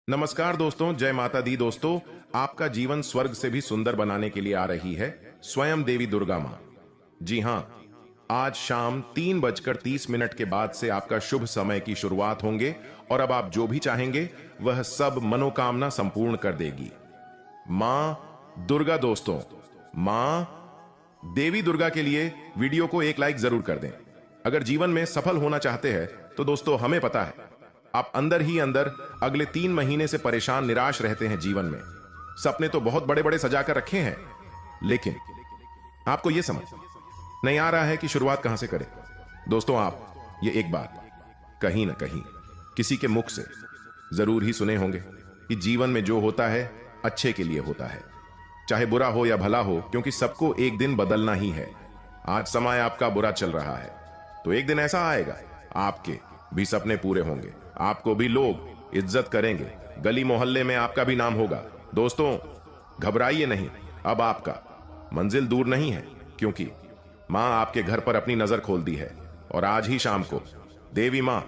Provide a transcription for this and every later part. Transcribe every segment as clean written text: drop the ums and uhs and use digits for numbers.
नमस्कार दोस्तों, जय माता दी। दोस्तों, आपका जीवन स्वर्ग से भी सुंदर बनाने के लिए आ रही है स्वयं देवी दुर्गा मां। जी हां, आज शाम 3:30 के बाद से आपका शुभ समय की शुरुआत होंगे और अब आप जो भी चाहेंगे वह सब मनोकामना संपूर्ण कर देगी मां दुर्गा। दोस्तों, मां देवी दुर्गा के लिए वीडियो को एक लाइक जरूर कर दें। अगर जीवन में सफल होना चाहते हैं तो दोस्तों, हमें पता है आप अंदर ही अंदर अगले 3 महीने से परेशान निराश रहते हैं। जीवन में सपने तो बहुत बड़े बड़े सजा कर रखे हैं, लेकिन आपको यह समझ नहीं आ रहा है कि शुरुआत कहां से करें। दोस्तों, आप ये एक बात कहीं ना कहीं किसी के मुख से जरूर ही सुने होंगे कि जीवन में जो होता है अच्छे के लिए होता है, चाहे बुरा हो या भला हो, क्योंकि सबको एक दिन बदलना ही है। आज समय आपका बुरा चल रहा है तो एक दिन ऐसा आएगा आपके भी सपने पूरे होंगे, आपको भी लोग इज्जत करेंगे, गली मोहल्ले में आपका भी नाम होगा। दोस्तों, घबराइए नहीं, अब आपका मंजिल दूर नहीं है, क्योंकि मां आपके घर पर अपनी नजर खोल दी है और आज ही शाम को देवी मां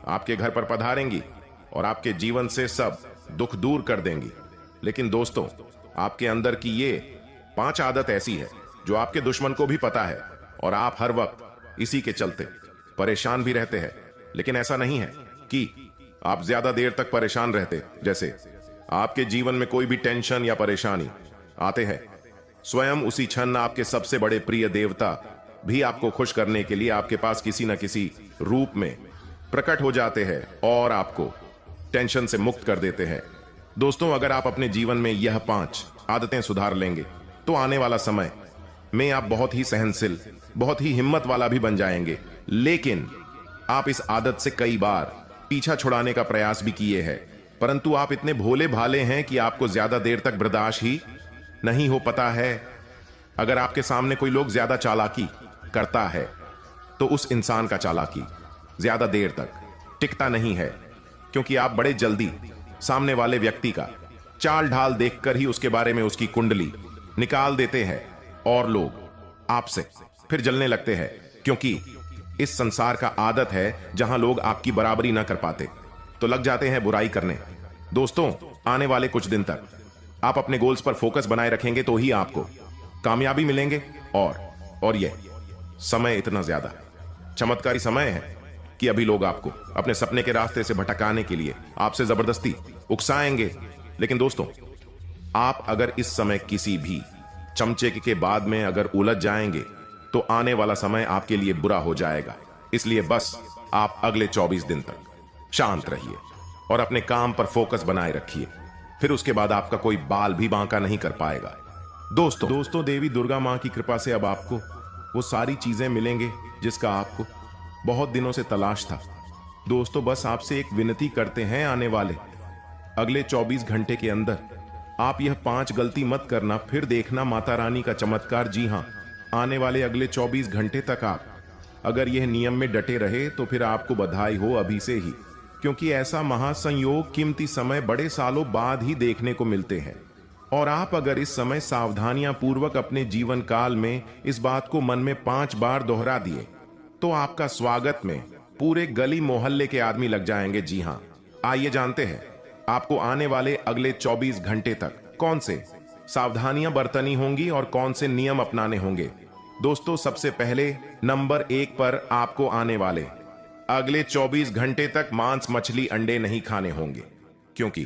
आपके घर पर पधारेंगी और आपके जीवन से सब दुख दूर कर देंगी। लेकिन दोस्तों, आपके अंदर की ये 5 आदत ऐसी है जो आपके दुश्मन को भी पता है और आप हर वक्त इसी के चलते परेशान भी रहते हैं। लेकिन ऐसा नहीं है कि आप ज्यादा देर तक परेशान रहते, जैसे आपके जीवन में कोई भी टेंशन या परेशानी आते हैं, स्वयं उसी क्षण आपके सबसे बड़े प्रिय देवता भी आपको खुश करने के लिए आपके पास किसी न किसी रूप में प्रकट हो जाते हैं और आपको टेंशन से मुक्त कर देते हैं। दोस्तों, अगर आप अपने जीवन में यह 5 आदतें सुधार लेंगे तो आने वाला समय में आप बहुत ही सहनशील, बहुत ही हिम्मत वाला भी बन जाएंगे। लेकिन आप इस आदत से कई बार पीछा छुड़ाने का प्रयास भी किए हैं, परंतु आप इतने भोले भाले हैं कि आपको ज्यादा देर तक बर्दाश्त ही नहीं हो पता है। अगर आपके सामने कोई लोग ज्यादा चालाकी करता है तो उस इंसान का चालाकी ज्यादा देर तक टिकता नहीं है, क्योंकि आप बड़े जल्दी सामने वाले व्यक्ति का चाल ढाल देखकर ही उसके बारे में उसकी कुंडली निकाल देते हैं और लोग आपसे फिर जलने लगते हैं, क्योंकि इस संसार का आदत है जहां लोग आपकी बराबरी ना कर पाते तो लग जाते हैं बुराई करने। दोस्तों, आने वाले कुछ दिन तक आप अपने गोल्स पर फोकस बनाए रखेंगे तो ही आपको कामयाबी मिलेंगे। और यह समय इतना ज्यादा चमत्कारी समय है कि अभी लोग आपको अपने सपने के रास्ते से भटकाने के लिए आपसे जबरदस्ती उकसाएंगे। लेकिन दोस्तों, आप अगर इस समय किसी भी चमचे के बाद में अगर उलझ जाएंगे तो आने वाला समय आपके लिए बुरा हो जाएगा। इसलिए बस आप अगले 24 दिन तक शांत रहिए और अपने काम पर फोकस बनाए रखिए, फिर उसके बाद आपका कोई बाल भी बांका नहीं कर पाएगा। दोस्तों, देवी दुर्गा मां की कृपा से अब आपको वो सारी चीजें मिलेंगे जिसका आपको बहुत दिनों से तलाश था। दोस्तों, बस आपसे एक विनती करते हैं, आने वाले अगले 24 घंटे के अंदर आप यह 5 गलती मत करना, फिर देखना माता रानी का चमत्कार। जी हां, आने वाले अगले 24 घंटे तक आप अगर यह नियम में डटे रहे तो फिर आपको बधाई हो अभी से ही, क्योंकि ऐसा महासंयोग कीमती समय बड़े सालों बाद ही देखने को मिलते हैं। और आप अगर इस समय सावधानियां पूर्वक अपने जीवन काल में इस बात को मन में 5 बार दोहरा दिए तो आपका स्वागत में पूरे गली मोहल्ले के आदमी लग जाएंगे। जी हां, आइए जानते हैं आपको आने वाले अगले 24 घंटे तक कौन से सावधानियां बरतनी होंगी और कौन से नियम अपनाने होंगे। दोस्तों, सबसे पहले नंबर 1 पर आपको आने वाले अगले 24 घंटे तक मांस, मछली, अंडे नहीं खाने होंगे, क्योंकि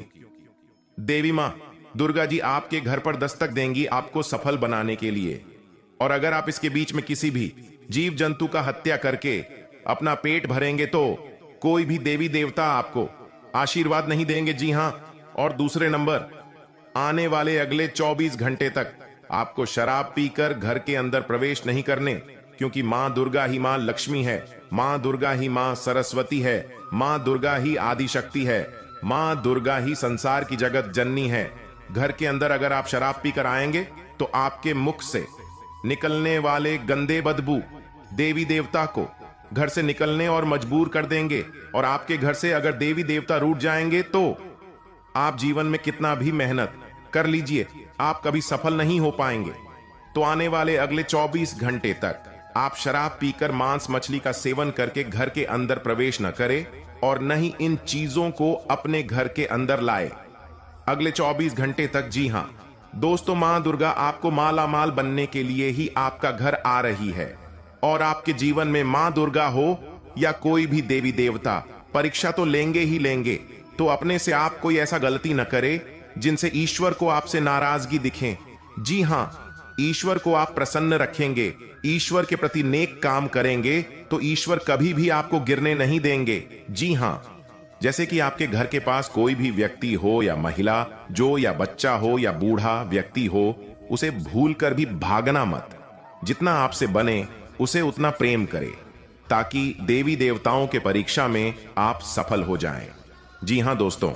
देवी मां दुर्गा जी आपके घर पर दस्तक देंगी आपको सफल बनाने के लिए। और अगर आप इसके बीच में किसी भी जीव जंतु का हत्या करके अपना पेट भरेंगे तो कोई भी देवी देवता आपको आशीर्वाद नहीं देंगे। जी हां, और दूसरे नंबर, आने वाले अगले 24 घंटे तक आपको शराब पीकर घर के अंदर प्रवेश नहीं करने, क्योंकि मां दुर्गा ही मां लक्ष्मी है, मां दुर्गा ही मां सरस्वती है, मां दुर्गा ही आदि शक्ति है, मां दुर्गा ही संसार की जगत जननी है। घर के अंदर अगर आप शराब पीकर आएंगे तो आपके मुख से निकलने वाले गंदे बदबू देवी देवता को घर से निकलने और मजबूर कर देंगे, और आपके घर से अगर देवी देवता रूठ जाएंगे तो आप जीवन में कितना भी मेहनत कर लीजिए, आप कभी सफल नहीं हो पाएंगे। तो आने वाले अगले 24 घंटे तक आप शराब पीकर, मांस मछली का सेवन करके घर के अंदर प्रवेश न करें और न ही इन चीजों को अपने घर के अंदर लाए। अगले 24 घंटे तक। जी हां दोस्तों, मां दुर्गा आपको माला माल बनने के लिए ही आपका घर आ रही है। और आपके जीवन में मां दुर्गा हो या कोई भी देवी देवता, परीक्षा तो लेंगे ही लेंगे। तो अपने से आप कोई ऐसा गलती न करे जिनसे ईश्वर को आपसे नाराजगी दिखे। जी हां, ईश्वर को आप प्रसन्न रखेंगे, ईश्वर के प्रति नेक काम करेंगे तो ईश्वर कभी भी आपको गिरने नहीं देंगे। जी हां, जैसे कि आपके घर के पास कोई भी व्यक्ति हो या महिला, जो या बच्चा हो या बूढ़ा व्यक्ति हो, उसे भूलकर भी भागना मत। जितना आपसे बने उसे उतना प्रेम करे, ताकि देवी देवताओं के परीक्षा में आप सफल हो जाएं। जी हां दोस्तों,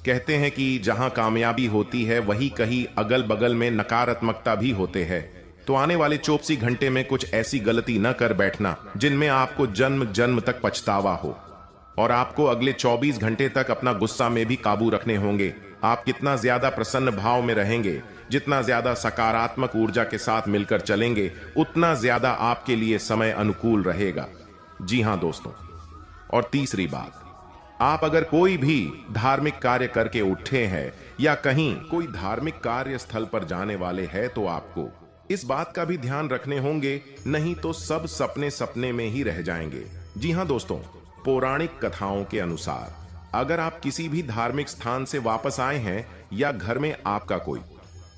कहते हैं कि जहां कामयाबी होती है वहीं कहीं अगल बगल में नकारात्मकता भी होते हैं। तो आने वाले 24 घंटे में कुछ ऐसी गलती न कर बैठना जिनमें आपको जन्म जन्म तक पछतावा हो। और आपको अगले 24 घंटे तक अपना गुस्सा में भी काबू रखने होंगे। आप कितना ज्यादा प्रसन्न भाव में रहेंगे, जितना ज्यादा सकारात्मक ऊर्जा के साथ मिलकर चलेंगे, उतना ज्यादा आपके लिए समय अनुकूल रहेगा। जी हां दोस्तों, और तीसरी बात, आप अगर कोई भी धार्मिक कार्य करके उठे हैं या कहीं कोई धार्मिक कार्य स्थल पर जाने वाले हैं, तो आपको इस बात का भी ध्यान रखने होंगे, नहीं तो सब सपने सपने में ही रह जाएंगे। जी हां दोस्तों, पौराणिक कथाओं के अनुसार अगर आप किसी भी धार्मिक स्थान से वापस आए हैं या घर में आपका कोई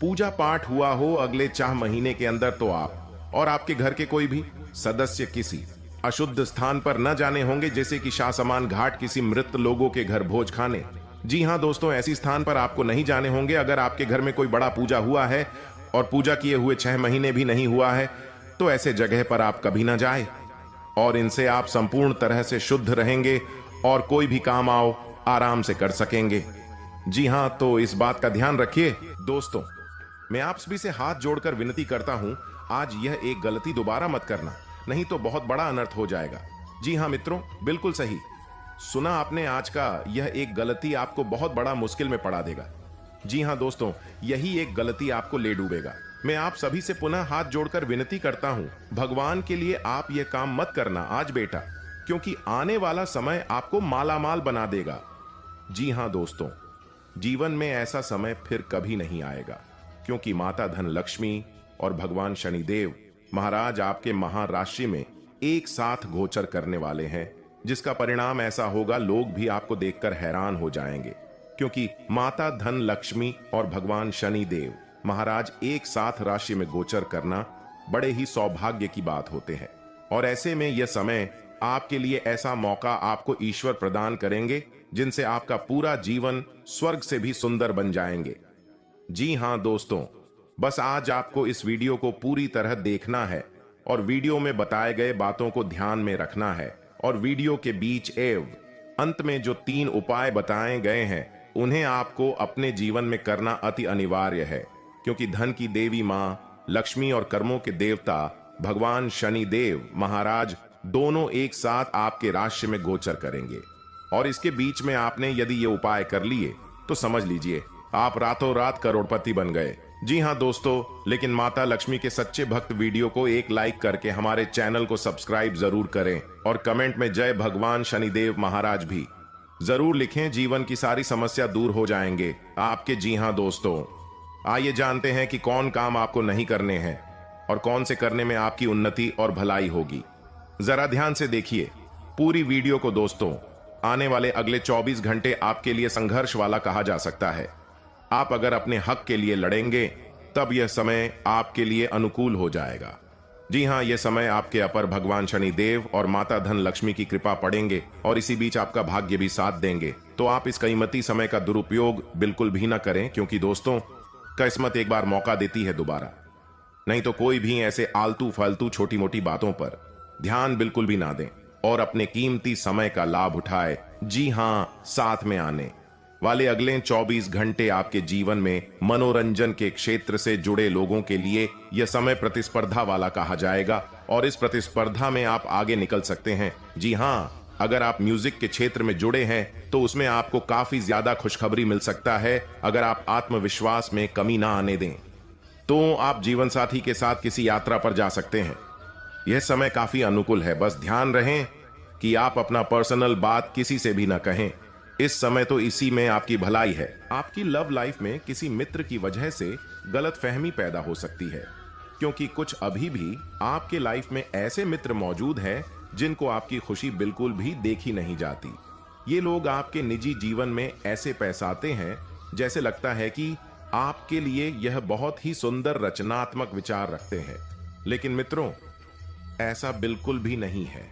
पूजा पाठ हुआ हो अगले 4 महीने के अंदर, तो आप और आपके घर के कोई भी सदस्य किसी अशुद्ध स्थान पर न जाने होंगे, जैसे कि शासमान घाट किसी मृत लोगों के घर भोज खाने। जी हां दोस्तों, ऐसी स्थान पर आपको नहीं जाने होंगे। अगर आपके घर में कोई बड़ा पूजा हुआ है और पूजा किए हुए 6 महीने भी नहीं हुआ है, तो ऐसे जगह पर आप कभी ना जाए, और इनसे आप संपूर्ण तरह से शुद्ध रहेंगे और कोई भी काम आओ आराम से कर सकेंगे। जी हां, तो इस बात का ध्यान रखिए। दोस्तों, मैं आप सभी से हाथ जोड़कर विनती करता हूं, आज यह एक गलती दोबारा मत करना, नहीं तो बहुत बड़ा अनर्थ हो जाएगा। जी हां मित्रों, बिल्कुल सही सुना आपने। आज का यह एक गलती आपको बहुत बड़ा मुश्किल में पड़ा देगा। जी हां दोस्तों, यही एक गलती आपको ले डूबेगा। मैं आप सभी से पुनः हाथ जोड़कर विनती करता हूं, भगवान के लिए आप यह काम मत करना आज बेटा, क्योंकि आने वाला समय आपको मालामाल बना देगा। जी हां दोस्तों, जीवन में ऐसा समय फिर कभी नहीं आएगा, क्योंकि माता धन लक्ष्मी और भगवान शनिदेव महाराज आपके महाराशि में एक साथ गोचर करने वाले हैं, जिसका परिणाम ऐसा होगा, लोग भी आपको देखकर हैरान हो जाएंगे, क्योंकि माता धन लक्ष्मी और भगवान शनिदेव महाराज एक साथ राशि में गोचर करना बड़े ही सौभाग्य की बात होते हैं। और ऐसे में यह समय आपके लिए ऐसा मौका आपको ईश्वर प्रदान करेंगे, जिनसे आपका पूरा जीवन स्वर्ग से भी सुंदर बन जाएंगे। जी हां दोस्तों, बस आज आपको इस वीडियो को पूरी तरह देखना है और वीडियो में बताए गए बातों को ध्यान में रखना है, और वीडियो के बीच एवं अंत में जो 3 उपाय बताए गए हैं, उन्हें आपको अपने जीवन में करना अति अनिवार्य है, क्योंकि धन की देवी मां लक्ष्मी और कर्मों के देवता भगवान शनिदेव महाराज दोनों एक साथ आपके राशि में गोचर करेंगे। और इसके बीच में आपने यदि ये उपाय कर लिए तो समझ लीजिए आप रातों रात करोड़पति बन गए। जी हां दोस्तों, लेकिन माता लक्ष्मी के सच्चे भक्त वीडियो को एक लाइक करके हमारे चैनल को सब्सक्राइब जरूर करें, और कमेंट में जय भगवान शनिदेव महाराज भी जरूर लिखें। जीवन की सारी समस्या दूर हो जाएंगे आपके। जी हां दोस्तों, आइए जानते हैं कि कौन काम आपको नहीं करने हैं और कौन से करने में आपकी उन्नति और भलाई होगी। जरा ध्यान से देखिए पूरी वीडियो को दोस्तों। आने वाले अगले 24 घंटे आपके लिए संघर्ष वाला कहा जा सकता है। आप अगर अपने हक के लिए लड़ेंगे तब यह समय आपके लिए अनुकूल हो जाएगा। जी हां, यह समय आपके अपर भगवान शनिदेव और माता धन लक्ष्मी की कृपा पड़ेंगे, और इसी बीच आपका भाग्य भी साथ देंगे। तो आप इस कीमती समय का दुरुपयोग बिल्कुल भी ना करें, क्योंकि दोस्तों किस्मत एक बार मौका देती है दोबारा। नहीं तो कोई भी ऐसे आलतू फालतू छोटी मोटी बातों पर ध्यान बिल्कुल भी ना दें और अपने कीमती समय का लाभ उठाए। जी हां, साथ में आने वाले अगले 24 घंटे आपके जीवन में मनोरंजन के क्षेत्र से जुड़े लोगों के लिए यह समय प्रतिस्पर्धा वाला कहा जाएगा, और इस प्रतिस्पर्धा में आप आगे निकल सकते हैं। जी हां, अगर आप म्यूजिक के क्षेत्र में जुड़े हैं तो उसमें आपको काफी ज्यादा खुशखबरी मिल सकता है। अगर आप आत्मविश्वास में कमी ना आने दें तो आप जीवन साथी के साथ किसी यात्रा पर जा सकते हैं। यह समय काफी अनुकूल है, बस ध्यान रहें कि आप अपना पर्सनल बात किसी से भी ना कहें, इस समय तो इसी में आपकी भलाई है। आपकी लव लाइफ में किसी मित्र की वजह से गलतफहमी पैदा हो सकती है, क्योंकि कुछ अभी भी आपके लाइफ में ऐसे मित्र मौजूद हैं जिनको आपकी खुशी बिल्कुल भी देखी नहीं जाती। ये लोग आपके निजी जीवन में ऐसे पैसाते हैं जैसे लगता है कि आपके लिए यह बहुत ही सुंदर रचनात्मक विचार रखते हैं, लेकिन मित्रों, ऐसा बिल्कुल भी नहीं है।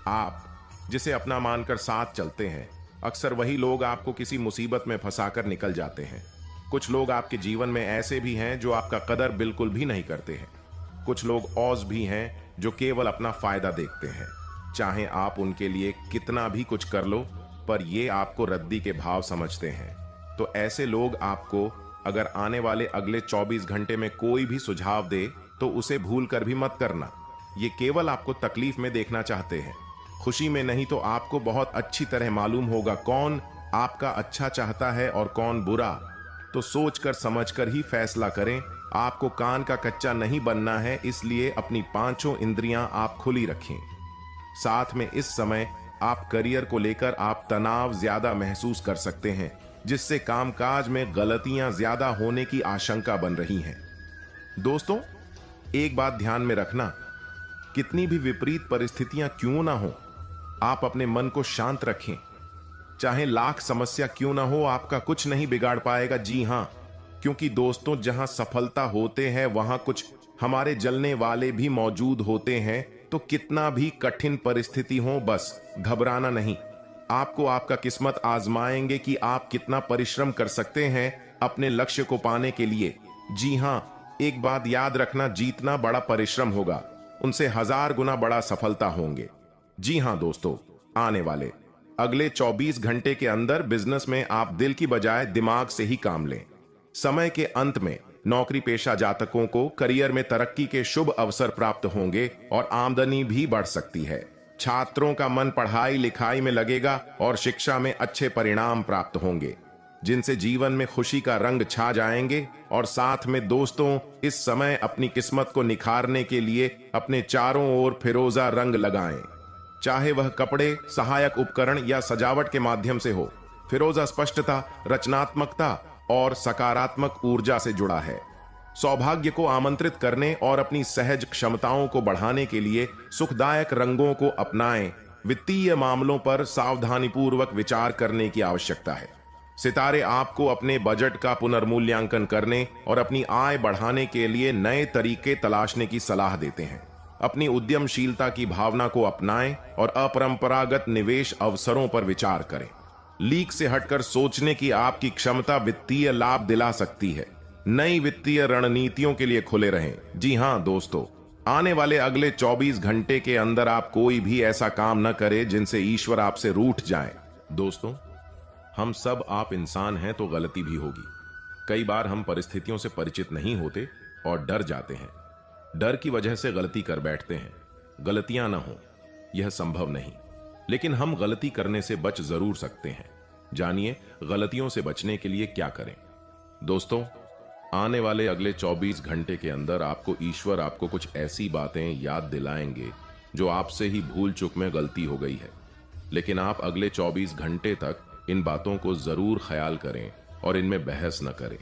आप जिसे अपना मानकर साथ चलते हैं, अक्सर वही लोग आपको किसी मुसीबत में फंसाकर निकल जाते हैं। कुछ लोग आपके जीवन में ऐसे भी हैं जो आपका कदर बिल्कुल भी नहीं करते हैं। कुछ लोग औज भी हैं जो केवल अपना फायदा देखते हैं, चाहे आप उनके लिए कितना भी कुछ कर लो, पर ये आपको रद्दी के भाव समझते हैं। तो ऐसे लोग आपको अगर आने वाले अगले 24 घंटे में कोई भी सुझाव दे तो उसे भूल कर भी मत करना। ये केवल आपको तकलीफ में देखना चाहते हैं, खुशी में नहीं। तो आपको बहुत अच्छी तरह मालूम होगा कौन आपका अच्छा चाहता है और कौन बुरा। तो सोचकर समझकर ही फैसला करें। आपको कान का कच्चा नहीं बनना है, इसलिए अपनी पांचों इंद्रियां आप खुली रखें। साथ में इस समय आप करियर को लेकर आप तनाव ज्यादा महसूस कर सकते हैं, जिससे कामकाज में गलतियां ज्यादा होने की आशंका बन रही हैं। दोस्तों, एक बात ध्यान में रखना, कितनी भी विपरीत परिस्थितियां क्यों ना हो, आप अपने मन को शांत रखें। चाहे लाख समस्या क्यों ना हो, आपका कुछ नहीं बिगाड़ पाएगा। जी हां, क्योंकि दोस्तों, जहां सफलता होते हैं वहां कुछ हमारे जलने वाले भी मौजूद होते हैं। तो कितना भी कठिन परिस्थिति हो, बस घबराना नहीं। आपको आपका किस्मत आजमाएंगे कि आप कितना परिश्रम कर सकते हैं अपने लक्ष्य को पाने के लिए। जी हां, एक बात याद रखना, जीतना बड़ा परिश्रम होगा, उनसे 1000 गुना बड़ा सफलता होंगे। जी हां दोस्तों, आने वाले अगले 24 घंटे के अंदर बिजनेस में आप दिल की बजाय दिमाग से ही काम लें। समय के अंत में नौकरी पेशा जातकों को करियर में तरक्की के शुभ अवसर प्राप्त होंगे और आमदनी भी बढ़ सकती है। छात्रों का मन पढ़ाई लिखाई में लगेगा और शिक्षा में अच्छे परिणाम प्राप्त होंगे, जिनसे जीवन में खुशी का रंग छा जाएंगे। और साथ में दोस्तों, इस समय अपनी किस्मत को निखारने के लिए अपने चारों ओर फिरोजा रंग लगाएं, चाहे वह कपड़े, सहायक उपकरण या सजावट के माध्यम से हो। फिरोजा स्पष्टता, रचनात्मकता और सकारात्मक ऊर्जा से जुड़ा है। सौभाग्य को आमंत्रित करने और अपनी सहज क्षमताओं को बढ़ाने के लिए सुखदायक रंगों को अपनाएं। वित्तीय मामलों पर सावधानीपूर्वक विचार करने की आवश्यकता है। सितारे आपको अपने बजट का पुनर्मूल्यांकन करने और अपनी आय बढ़ाने के लिए नए तरीके तलाशने की सलाह देते हैं। अपनी उद्यमशीलता की भावना को अपनाएं और अपरंपरागत निवेश अवसरों पर विचार करें। लीक से हटकर सोचने की आपकी क्षमता वित्तीय लाभ दिला सकती है। नई वित्तीय रणनीतियों के लिए खुले रहें। जी हां दोस्तों, आने वाले अगले 24 घंटे के अंदर आप कोई भी ऐसा काम न करें जिनसे ईश्वर आपसे रूठ जाए। दोस्तों, हम सब आप इंसान हैं तो गलती भी होगी। कई बार हम परिस्थितियों से परिचित नहीं होते और डर जाते हैं। डर की वजह से गलती कर बैठते हैं। गलतियां ना हो, यह संभव नहीं, लेकिन हम गलती करने से बच जरूर सकते हैं। जानिए गलतियों से बचने के लिए क्या करें। दोस्तों, आने वाले अगले 24 घंटे के अंदर आपको ईश्वर आपको कुछ ऐसी बातें याद दिलाएंगे जो आपसे ही भूल चूक में गलती हो गई है, लेकिन आप अगले 24 घंटे तक इन बातों को जरूर ख्याल करें और इनमें बहस न करें।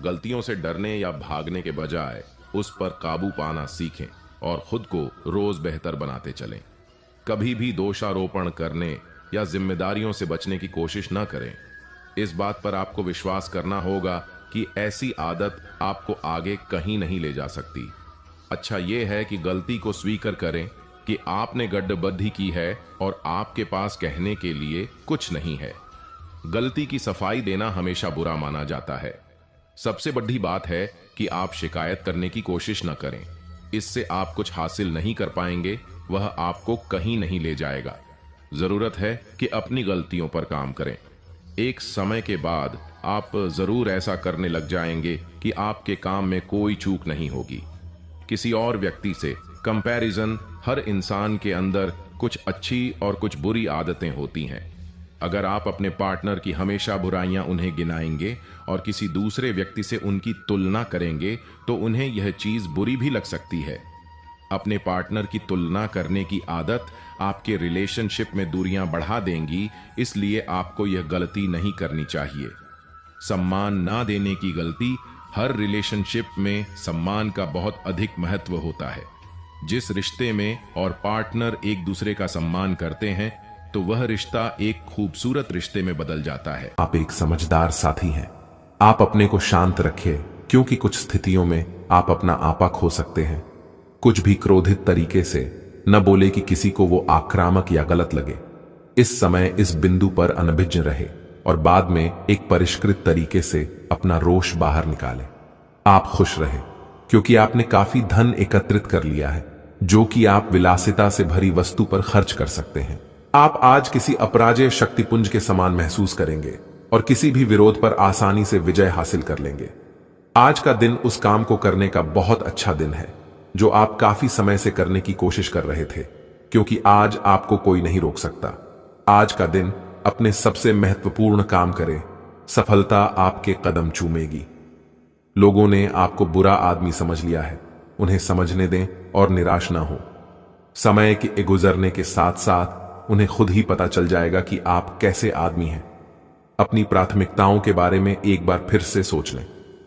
गलतियों से डरने या भागने के बजाय उस पर काबू पाना सीखें और खुद को रोज बेहतर बनाते चलें। कभी भी दोषारोपण करने या जिम्मेदारियों से बचने की कोशिश न करें। इस बात पर आपको विश्वास करना होगा कि ऐसी आदत आपको आगे कहीं नहीं ले जा सकती। अच्छा यह है कि गलती को स्वीकार करें कि आपने गड्ढबद्धी की है और आपके पास कहने के लिए कुछ नहीं है। गलती की सफाई देना हमेशा बुरा माना जाता है। सबसे बड़ी बात है कि आप शिकायत करने की कोशिश न करें। इससे आप कुछ हासिल नहीं कर पाएंगे, वह आपको कहीं नहीं ले जाएगा। जरूरत है कि अपनी गलतियों पर काम करें। एक समय के बाद आप जरूर ऐसा करने लग जाएंगे कि आपके काम में कोई चूक नहीं होगी। किसी और व्यक्ति से कंपैरिजन, हर इंसान के अंदर कुछ अच्छी और कुछ बुरी आदतें होती हैं। अगर आप अपने पार्टनर की हमेशा बुराइयां उन्हें गिनाएंगे और किसी दूसरे व्यक्ति से उनकी तुलना करेंगे तो उन्हें यह चीज बुरी भी लग सकती है। अपने पार्टनर की तुलना करने की आदत आपके रिलेशनशिप में दूरियां बढ़ा देंगी, इसलिए आपको यह गलती नहीं करनी चाहिए। सम्मान ना देने की गलती। हर रिलेशनशिप में सम्मान का बहुत अधिक महत्व होता है। जिस रिश्ते में और पार्टनर एक दूसरे का सम्मान करते हैं तो वह रिश्ता एक खूबसूरत रिश्ते में बदल जाता है। आप एक समझदार साथी हैं। आप अपने को शांत रखिए, क्योंकि कुछ स्थितियों में आप अपना आपा खो सकते हैं। कुछ भी क्रोधित तरीके से न बोले कि किसी को वो आक्रामक या गलत लगे। इस समय इस बिंदु पर अनभिज्ञ रहे और बाद में एक परिष्कृत तरीके से अपना रोष बाहर निकालें। आप खुश रहे, क्योंकि आपने काफी धन एकत्रित कर लिया है, जो कि आप विलासिता से भरी वस्तु पर खर्च कर सकते हैं। आप आज किसी अपराजेय शक्तिपुंज के समान महसूस करेंगे और किसी भी विरोध पर आसानी से विजय हासिल कर लेंगे। आज का दिन उस काम को करने का बहुत अच्छा दिन है जो आप काफी समय से करने की कोशिश कर रहे थे, क्योंकि आज आपको कोई नहीं रोक सकता। आज का दिन अपने सबसे महत्वपूर्ण काम करें, सफलता आपके कदम चूमेगी। लोगों ने आपको बुरा आदमी समझ लिया है, उन्हें समझने दें और निराश ना हो। समय के गुजरने के साथ साथ उन्हें खुद ही पता चल जाएगा कि आप कैसे आदमी हैं। अपनी प्राथमिकताओं के बारे में एक बार फिर से सोच लें।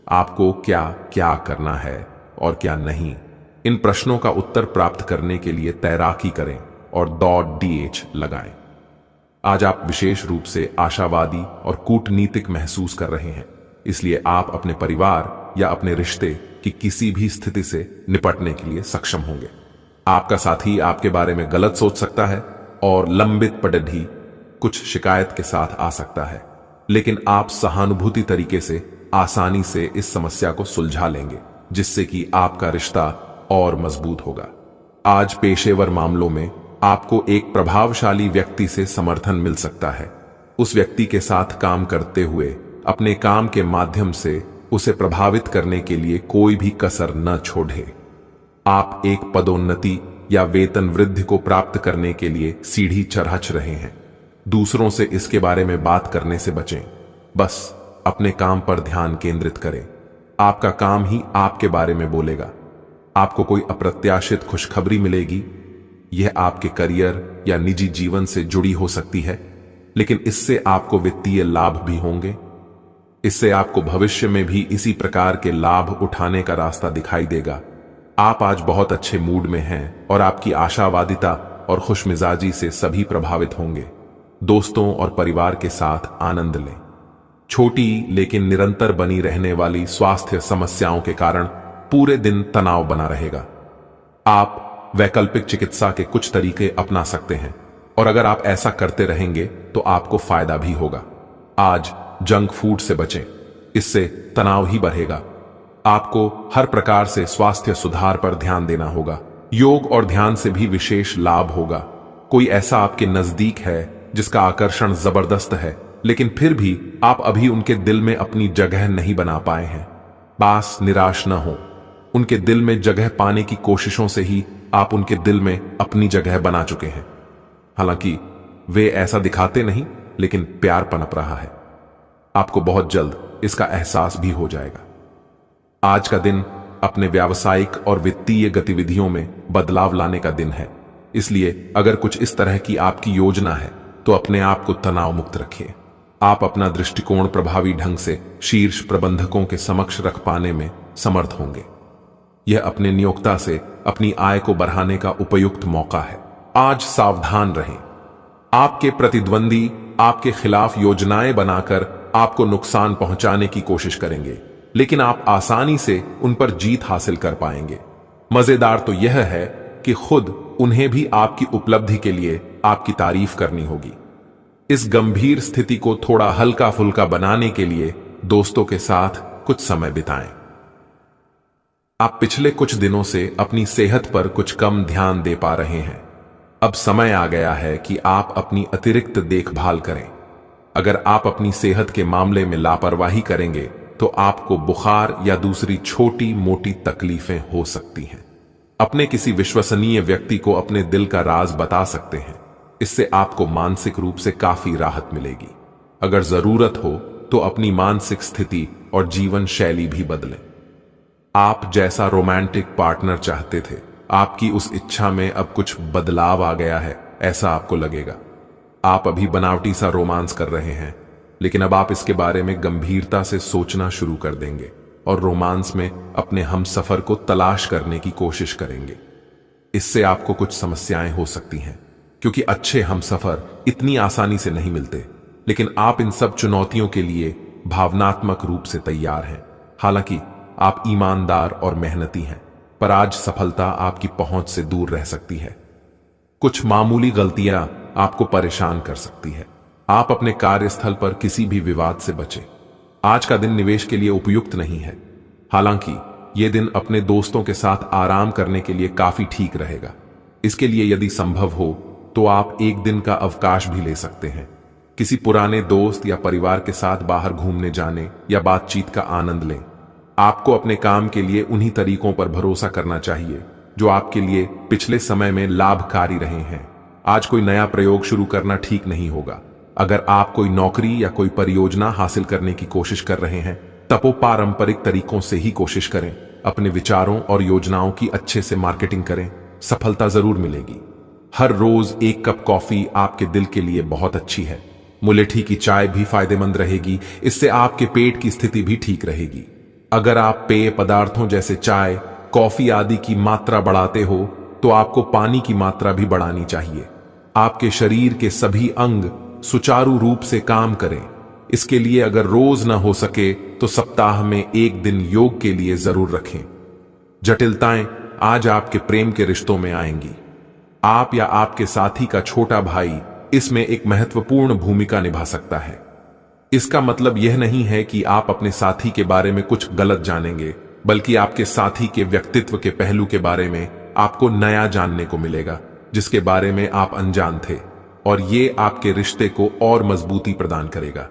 आपको क्या क्या करना है और क्या नहीं। इन प्रश्नों का उत्तर प्राप्त करने के लिए तैराकी करें और दौड़ DH लगाएं। आज आप विशेष रूप से आशावादी और कूटनीतिक महसूस कर रहे हैं, इसलिए आप अपने परिवार या अपने रिश्ते की किसी भी स्थिति से निपटने के लिए सक्षम होंगे। आपका साथी आपके बारे में गलत सोच सकता है और लंबित पड़े भी कुछ शिकायत के साथ आ सकता है, लेकिन आप सहानुभूति तरीके से आसानी से इस समस्या को सुलझा लेंगे, जिससे कि आपका रिश्ता और मजबूत होगा। आज पेशेवर मामलों में आपको एक प्रभावशाली व्यक्ति से समर्थन मिल सकता है। उस व्यक्ति के साथ काम करते हुए अपने काम के माध्यम से उसे प्रभावित करने के लिए कोई भी कसर न छोड़े। आप एक पदोन्नति या वेतन वृद्धि को प्राप्त करने के लिए सीढ़ी चढ़ रहे हैं। दूसरों से इसके बारे में बात करने से बचें। बस अपने काम पर ध्यान केंद्रित करें। आपका काम ही आपके बारे में बोलेगा। आपको कोई अप्रत्याशित खुशखबरी मिलेगी। यह आपके करियर या निजी जीवन से जुड़ी हो सकती है, लेकिन इससे आपको वित्तीय लाभ भी होंगे। इससे आपको भविष्य में भी इसी प्रकार के लाभ उठाने का रास्ता दिखाई देगा। आप आज बहुत अच्छे मूड में हैं और आपकी आशावादिता और खुशमिजाजी से सभी प्रभावित होंगे। दोस्तों और परिवार के साथ आनंद लें। छोटी लेकिन निरंतर बनी रहने वाली स्वास्थ्य समस्याओं के कारण पूरे दिन तनाव बना रहेगा। आप वैकल्पिक चिकित्सा के कुछ तरीके अपना सकते हैं और अगर आप ऐसा करते रहेंगे तो आपको फायदा भी होगा। आज जंक फूड से बचें, इससे तनाव ही बढ़ेगा। आपको हर प्रकार से स्वास्थ्य सुधार पर ध्यान देना होगा। योग और ध्यान से भी विशेष लाभ होगा। कोई ऐसा आपके नजदीक है जिसका आकर्षण जबरदस्त है, लेकिन फिर भी आप अभी उनके दिल में अपनी जगह नहीं बना पाए हैं। बस निराश न हो। उनके दिल में जगह पाने की कोशिशों से ही आप उनके दिल में अपनी जगह बना चुके हैं। हालांकि वे ऐसा दिखाते नहीं, लेकिन प्यार पनप रहा है। आपको बहुत जल्द इसका एहसास भी हो जाएगा। आज का दिन अपने व्यावसायिक और वित्तीय गतिविधियों में बदलाव लाने का दिन है, इसलिए अगर कुछ इस तरह की आपकी योजना है तो अपने आप को तनाव मुक्त रखिए। आप अपना दृष्टिकोण प्रभावी ढंग से शीर्ष प्रबंधकों के समक्ष रख पाने में समर्थ होंगे। यह अपने नियोक्ता से अपनी आय को बढ़ाने का उपयुक्त मौका है। आज सावधान रहें। आपके प्रतिद्वंदी आपके खिलाफ योजनाएं बनाकर आपको नुकसान पहुंचाने की कोशिश करेंगे, लेकिन आप आसानी से उन पर जीत हासिल कर पाएंगे। मजेदार तो यह है कि खुद उन्हें भी आपकी उपलब्धि के लिए आपकी तारीफ करनी होगी। इस गंभीर स्थिति को थोड़ा हल्का फुल्का बनाने के लिए दोस्तों के साथ कुछ समय बिताएं। आप पिछले कुछ दिनों से अपनी सेहत पर कुछ कम ध्यान दे पा रहे हैं। अब समय आ गया है कि आप अपनी अतिरिक्त देखभाल करें। अगर आप अपनी सेहत के मामले में लापरवाही करेंगे तो आपको बुखार या दूसरी छोटी मोटी तकलीफें हो सकती हैं। अपने किसी विश्वसनीय व्यक्ति को अपने दिल का राज बता सकते हैं। इससे आपको मानसिक रूप से काफी राहत मिलेगी। अगर जरूरत हो तो अपनी मानसिक स्थिति और जीवन शैली भी बदलें। आप जैसा रोमांटिक पार्टनर चाहते थे आपकी उस इच्छा में अब कुछ बदलाव आ गया है, ऐसा आपको लगेगा। आप अभी बनावटी सा रोमांस कर रहे हैं, लेकिन अब आप इसके बारे में गंभीरता से सोचना शुरू कर देंगे और रोमांस में अपने हमसफर को तलाश करने की कोशिश करेंगे। इससे आपको कुछ समस्याएं हो सकती हैं, क्योंकि अच्छे हमसफर इतनी आसानी से नहीं मिलते, लेकिन आप इन सब चुनौतियों के लिए भावनात्मक रूप से तैयार हैं। हालांकि आप ईमानदार और मेहनती हैं, पर आज सफलता आपकी पहुंच से दूर रह सकती है। कुछ मामूली गलतियां आपको परेशान कर सकती है। आप अपने कार्यस्थल पर किसी भी विवाद से बचें। आज का दिन निवेश के लिए उपयुक्त नहीं है। हालांकि यह दिन अपने दोस्तों के साथ आराम करने के लिए काफी ठीक रहेगा। इसके लिए यदि संभव हो तो आप एक दिन का अवकाश भी ले सकते हैं। किसी पुराने दोस्त या परिवार के साथ बाहर घूमने जाने या बातचीत का आनंद लें। आपको अपने काम के लिए उन्हीं तरीकों पर भरोसा करना चाहिए जो आपके लिए पिछले समय में लाभकारी रहे हैं। आज कोई नया प्रयोग शुरू करना ठीक नहीं होगा। अगर आप कोई नौकरी या कोई परियोजना हासिल करने की कोशिश कर रहे हैं, तब वो पारंपरिक तरीकों से ही कोशिश करें। अपने विचारों और योजनाओं की अच्छे से मार्केटिंग करें, सफलता जरूर मिलेगी। हर रोज एक कप कॉफी आपके दिल के लिए बहुत अच्छी है। मुलेठी की चाय भी फायदेमंद रहेगी, इससे आपके पेट की स्थिति भी ठीक रहेगी। अगर आप पेय पदार्थों जैसे चाय, कॉफी आदि की मात्रा बढ़ाते हो, तो आपको पानी की मात्रा भी बढ़ानी चाहिए। आपके शरीर के सभी अंग सुचारू रूप से काम करें। इसके लिए अगर रोज न हो सके तो सप्ताह में एक दिन योग के लिए जरूर रखें। जटिलताएं आज आपके प्रेम के रिश्तों में आएंगी। आप या आपके साथी का छोटा भाई इसमें एक महत्वपूर्ण भूमिका निभा सकता है। इसका मतलब यह नहीं है कि आप अपने साथी के बारे में कुछ गलत जानेंगे, बल्कि आपके साथी के व्यक्तित्व के पहलू के बारे में आपको नया जानने को मिलेगा, जिसके बारे में आप अनजान थे, और ये आपके रिश्ते को और मजबूती प्रदान करेगा।